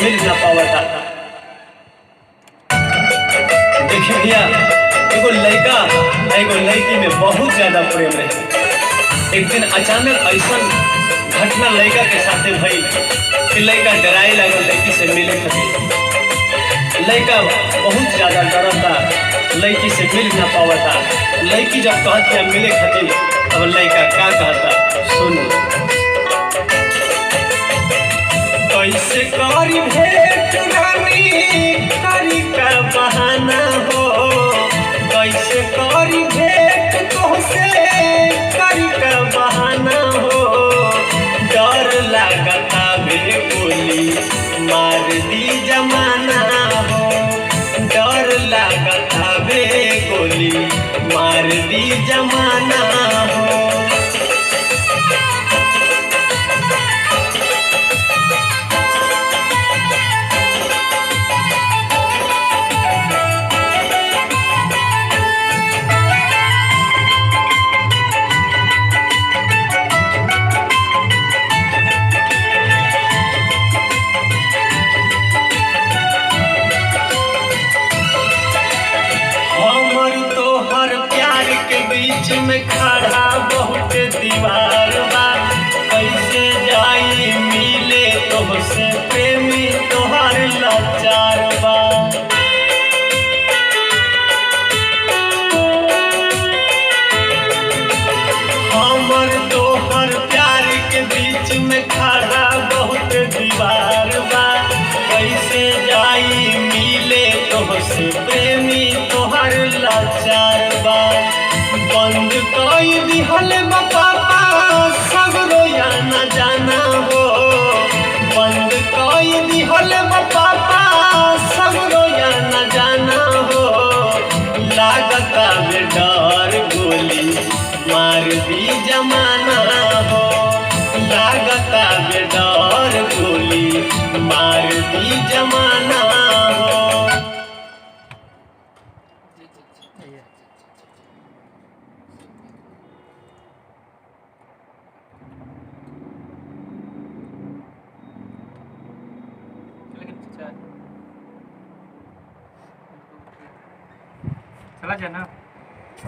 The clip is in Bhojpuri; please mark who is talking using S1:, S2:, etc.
S1: मिल ना पावता। देखिए भैया, एगो लड़का एगो लड़की में बहुत ज्यादा प्रेम रहे। एक दिन अचानक ऐसा घटना लड़का के साथ भई कि लड़का डराए लगल लड़की से मिले खातिर। लड़का बहुत ज्यादा डरता, लड़की से मिल ना पावता। लड़की जब कहती मिले खातिर, अब लड़का का कहता सुनो। कैसे करी भेंट रानी, करी का बहाना हो। कैसे करी भेंट तोहसे, करी का बहाना हो। डर लागता बे गोली मार दी जमाना हो। डर लागता बे गोली मार दी जमाना हो। बीच में खड़ा बहुत दीवार बा, कैसे जाई मिले तोहसे प्रेमी तोहार लाचार बा। हमर तोहर प्यार के बीच में खड़ा बहुत दीवार बा, कैसे जाई मिले तोहसे प्रेमी तोहार लाचार बा। बंद कोई दिहल पापा सगरो या न जाना हो। बंद कोई दिहल पापा सगरो या न जाना हो। लागता में डर गोली मार दी जमाना हो। लागता में डर गोली मार दी जमाना हो।
S2: चला जाना।